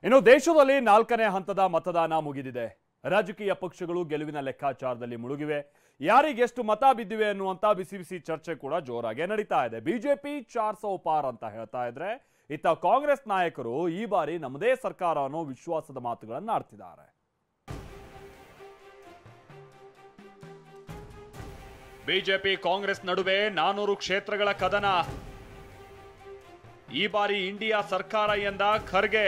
ಇನ್ನು ದೇಶದಲ್ಲಿ 4ನೇ ಹಂತದ ಮತದಾನ ಮುಗಿದಿದೆ. ರಾಜಕೀಯ ಪಕ್ಷಗಳು ಗೆಲುವಿನ ಲೆಕ್ಕಾಚಾರದಲ್ಲಿ ಮುಳುಗಿವೆ. ಯಾರಿಗೆಷ್ಟು ಮತ ಬಿದ್ದಿವೆ ಅನ್ನುವಂತ ಬಿಸಿ ಚರ್ಚೆ ಕೂಡ ಜೋರಾಗಿ ನಡೀತಾ ಇದೆ. ಬಿಜೆಪಿ 400 ಪಾರ್ ಅಂತ ಹೇಳ್ತಾ ಇದ್ರೆ, ಇತ್ತ ಕಾಂಗ್ರೆಸ್ ನಾಯಕರು ಈ ಬಾರಿ ನಮ್ಮದೇ ಸರ್ಕಾರ ಅನ್ನೋ ವಿಶ್ವಾಸದ ಮಾತುಗಳನ್ನು ಆಡ್ತಿದ್ದಾರೆ. ಬಿಜೆಪಿ ಕಾಂಗ್ರೆಸ್ ನಡುವೆ 400 ಕ್ಷೇತ್ರಗಳ ಕದನ. ಈ ಬಾರಿ ಇಂಡಿಯಾ ಸರ್ಕಾರ ಎಂದ ಖರ್ಗೆ.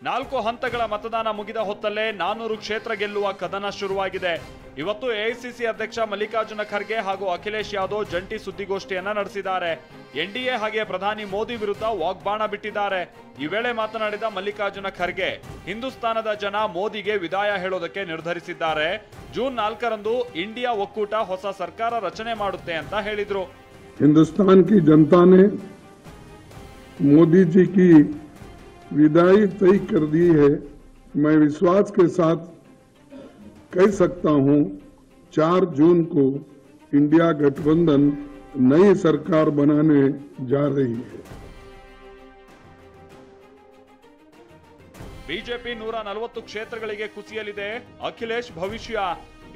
4 ಹಂತಗಳ ಮತದಾನ ಮುಗಿದ ಹೊತ್ತಲ್ಲೇ 400 ಕ್ಷೇತ್ರ ಗೆಲ್ಲುವ ಕದನ ಶುರುವಾಗಿದೆ. ಇವತ್ತು ಎಐಸಿಸಿ ಅಧ್ಯಕ್ಷ ಮಲ್ಲಿಕಾರ್ಜುನ ಖರ್ಗೆ ಹಾಗೂ ಅಖಿಲೇಶ್ ಯಾದವ್ ಜಂಟಿ ಸುದ್ದಿಗೋಷ್ಠಿಯನ್ನ ನಡೆಸಿದ್ದಾರೆ. ಎನ್ಡಿಎ ಹಾಗೆ ಪ್ರಧಾನಿ ಮೋದಿ ವಿರುದ್ಧ ವಾಗ್ಬಾಣ ಬಿಟ್ಟಿದ್ದಾರೆ. ಈ ವೇಳೆ ಮಾತನಾಡಿದ ಮಲ್ಲಿಕಾರ್ಜುನ ಖರ್ಗೆ, ಹಿಂದೂಸ್ತಾನದ ಜನ ಮೋದಿಗೆ ವಿದಾಯ ಹೇಳೋದಕ್ಕೆ ನಿರ್ಧರಿಸಿದ್ದಾರೆ. ಜೂನ್ 4ರಂದು ಇಂಡಿಯಾ ಒಕ್ಕೂಟ ಹೊಸ ಸರ್ಕಾರ ರಚನೆ ಮಾಡುತ್ತೆ ಅಂತ ಹೇಳಿದ್ರು. हिंदुस्तान की जनता ने मोदी जी की विदाई तय कर दी है. मैं विश्वास के साथ कह सकता हूं 4 जून को इंडिया गठबंधन नई सरकार बनाने जा रही है. ಬಿಜೆಪಿ 140 ಕ್ಷೇತ್ರಗಳಿಗೆ ಕುಸಿಯಲಿದೆ ಅಖಿಲೇಶ್ ಭವಿಷ್ಯ.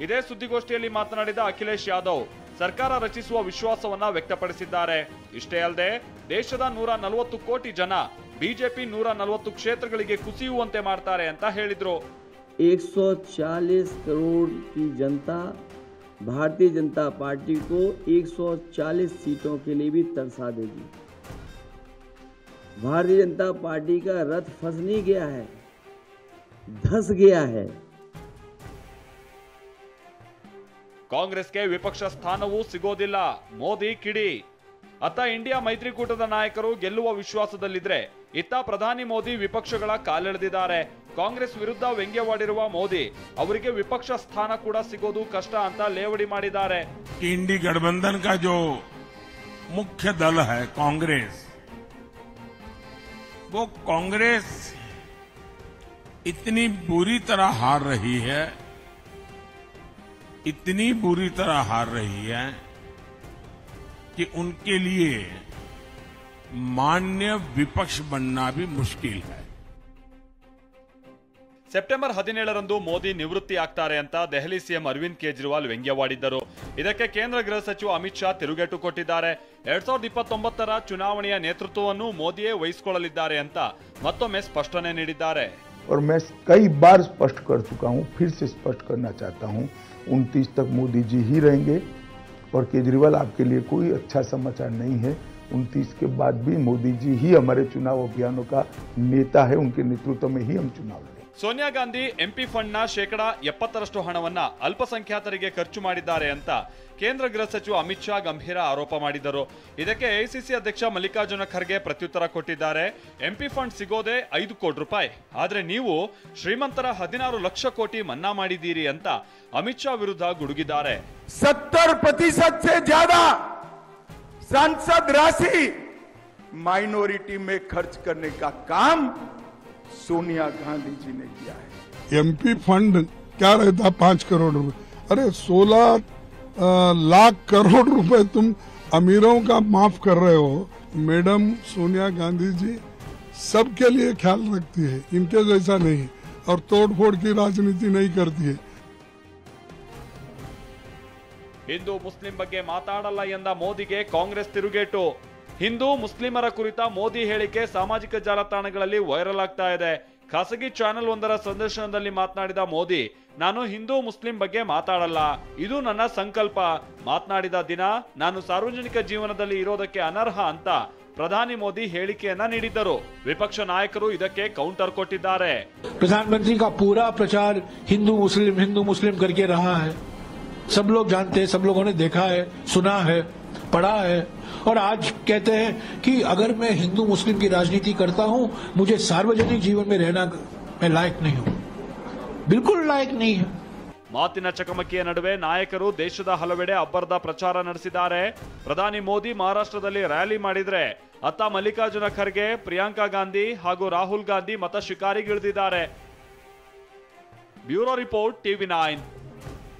ಇದೇ ಸುದ್ದಿಗೋಷ್ಠಿಯಲ್ಲಿ ಮಾತನಾಡಿದ ಅಖಿಲೇಶ್ ಯಾದವ್ ಸರ್ಕಾರ ರಚಿಸುವ ವಿಶ್ವಾಸವನ್ನ ವ್ಯಕ್ತಪಡಿಸಿದ್ದಾರೆ. ಇಷ್ಟೇ ಅಲ್ಲದೆ ದೇಶದ 140 ಕೋಟಿ ಜನ ಬಿಜೆಪಿ 140 ಕ್ಷೇತ್ರಗಳಿಗೆ ಕುಸಿಯುವಂತೆ ಮಾಡ್ತಾರೆ ಅಂತ ಹೇಳಿದ್ರು. 140 करोड़ की जनता भारतीय जनता पार्टी को 140 सीटों के लिए भी तरसा देगी. भारतीय जनता पार्टी का रथ फंस नहीं गया है, धस गया है. ಕಾಂಗ್ರೆಸ್ಗೆ ವಿಪಕ್ಷ ಸ್ಥಾನವೂ ಸಿಗೋದಿಲ್ಲ, ಮೋದಿ ಕಿಡಿ. ಅತ್ತ ಇಂಡಿಯಾ ಮೈತ್ರಿಕೂಟದ ನಾಯಕರು ಗೆಲ್ಲುವ ವಿಶ್ವಾಸದಲ್ಲಿದ್ರೆ, ಇತ್ತ ಪ್ರಧಾನಿ ಮೋದಿ ವಿಪಕ್ಷಗಳ ಕಾಲೆಳೆದಿದ್ದಾರೆ. ಕಾಂಗ್ರೆಸ್ ವಿರುದ್ಧ ವ್ಯಂಗ್ಯವಾಡಿರುವ ಮೋದಿ ಅವರಿಗೆ ವಿಪಕ್ಷ ಸ್ಥಾನ ಕೂಡ ಸಿಗೋದು ಕಷ್ಟ ಅಂತ ಲೇವಡಿ ಮಾಡಿದ್ದಾರೆ. इंडी गठबंधन का जो मुख्य दल है कांग्रेस, वो कांग्रेस इतनी बुरी तरह हार रही है, इतनी बुरी तरह हार रही है कि उनके लिए मान्य विपक्ष बनना भी मुश्किल है. ಸೆಪ್ಟೆಂಬರ್ 17ರಂದು ಮೋದಿ ನಿವೃತ್ತಿ ಆಗ್ತಾರೆ ಅಂತ ದೆಹಲಿ ಸಿಎಂ ಅರವಿಂದ್ ಕೇಜ್ರಿವಾಲ್ ವ್ಯಂಗ್ಯವಾಡಿದ್ದರು. ಇದಕ್ಕೆ ಕೇಂದ್ರ ಗೃಹ ಸಚಿವ ಅಮಿತ್ ಶಾ ತಿರುಗೇಟು ಕೊಟ್ಟಿದ್ದಾರೆ. 2029ರ ಚುನಾವಣೆಯ ನೇತೃತ್ವವನ್ನು ಮೋದಿಯೇ ವಹಿಸಿಕೊಳ್ಳಲಿದ್ದಾರೆ ಅಂತ ಮತ್ತೊಮ್ಮೆ ಸ್ಪಷ್ಟನೆ ನೀಡಿದ್ದಾರೆ. और मैं कई बार स्पष्ट कर चुका हूं, फिर से स्पष्ट करना चाहता हूं, 29 तक मोदी जी ही रहेंगे और केजरीवाल आपके लिए कोई अच्छा समाचार नहीं है. 29 के बाद भी मोदी जी ही हमारे चुनाव अभियानों का नेता है, उनके नेतृत्व में ही हम चुनाव लड़ेंगे. ಸೋನಿಯಾ ಗಾಂಧಿ ಎಂಪಿ ಫಂಡ್ನ 70% ಹಣವನ್ನ ಅಲ್ಪಸಂಖ್ಯಾತರಿಗೆ ಖರ್ಚು ಮಾಡಿದ್ದಾರೆ ಅಂತ ಕೇಂದ್ರ ಗೃಹ ಸಚಿವ ಅಮಿತ್ ಶಾ ಗಂಭೀರ ಆರೋಪ ಮಾಡಿದರು. ಇದಕ್ಕೆ ಎಐಸಿಸಿ ಅಧ್ಯಕ್ಷ ಮಲ್ಲಿಕಾರ್ಜುನ ಖರ್ಗೆ ಪ್ರತ್ಯುತ್ತರ ಕೊಟ್ಟಿದ್ದಾರೆ. ಎಂಪಿ ಫಂಡ್ ಸಿಗೋದೇ 5 ಕೋಟಿ ರೂಪಾಯಿ, ಆದ್ರೆ ನೀವು ಶ್ರೀಮಂತರ 16 ಲಕ್ಷ ಕೋಟಿ ಮನ್ನಾ ಮಾಡಿದ್ದೀರಿ ಅಂತ ಅಮಿತ್ ಶಾ ವಿರುದ್ಧ ಗುಡುಗಿದ್ದಾರೆ. 70% से ज्यादा सांसद राशि माइनॉरिटी में खर्च करने का काम सोनिया गांधी जी ने किया है. एमपी फंड क्या रहता 5 करोड़ रुपए, अरे 16 लाख करोड़ रुपए तुम अमीरों का माफ कर रहे हो. मैडम सोनिया गांधी जी सबके लिए ख्याल रखती है, इनके जैसा नहीं, और तोड़फोड़ की राजनीति नहीं करती है. ಹಿಂದೂ ಮುಸ್ಲಿಂ ಬಗ್ಗೆ ಮಾತಾಡಲ್ಲ ಎಂದ ಮೋದಿಗೆ ಕಾಂಗ್ರೆಸ್ ತಿರುಗೇಟು. ಹಿಂದೂ ಮುಸ್ಲಿಮರ ಕುರಿತ ಮೋದಿ ಹೇಳಿಕೆ ಸಾಮಾಜಿಕ ಜಾಲತಾಣಗಳಲ್ಲಿ ವೈರಲ್ ಆಗ್ತಾ ಇದೆ. ಖಾಸಗಿ ಚಾನೆಲ್ ಒಂದರ ಸಂದರ್ಶನದಲ್ಲಿ ಮಾತನಾಡಿದ ಮೋದಿ, ನಾನು ಹಿಂದೂ ಮುಸ್ಲಿಂ ಬಗ್ಗೆ ಮಾತಾಡಲ್ಲ, ಇದು ನನ್ನ ಸಂಕಲ್ಪ. ಮಾತನಾಡಿದ ದಿನ ನಾನು ಸಾರ್ವಜನಿಕ ಜೀವನದಲ್ಲಿ ಇರೋದಕ್ಕೆ ಅನರ್ಹ ಅಂತ ಪ್ರಧಾನಿ ಮೋದಿ ಹೇಳಿಕೆಯನ್ನ ನೀಡಿದ್ದರು. ವಿಪಕ್ಷ ನಾಯಕರು ಇದಕ್ಕೆ ಕೌಂಟರ್ ಕೊಟ್ಟಿದ್ದಾರೆ. प्रधानमंत्री का पूरा प्रचार हिंदू मुस्लिम करके रहा है. सब लोग जानते हैं, सब लोगों ने देखा है, सुना है, पढ़ा है, और आज कहते हैं कि अगर मैं हिंदू मुस्लिम की राजनीति करता हूं, मुझे सार्वजनिक जीवन में रहना मैं लायक नहीं हूं. बिल्कुल लायक नहीं है. ಮಾತಿನ ಚಕಮಕಿಯ ನಡುವೆ ನಾಯಕರು ದೇಶದ ಹಲವೆಡೆ ಅಬ್ಬರದ ಪ್ರಚಾರ ನಡೆಸಿದ್ದಾರೆ. ಪ್ರಧಾನಿ ಮೋದಿ ಮಹಾರಾಷ್ಟ್ರದಲ್ಲಿ ರ್ಯಾಲಿ ಮಾಡಿದ್ರೆ, ಅತ್ತ ಮಲ್ಲಿಕಾರ್ಜುನ ಖರ್ಗೆ, ಪ್ರಿಯಾಂಕಾ ಗಾಂಧಿ ಹಾಗೂ ರಾಹುಲ್ ಗಾಂಧಿ ಮತ ಶಿಕಾರಿಗಿಳಿದಿದ್ದಾರೆ. Bureau report, TV9.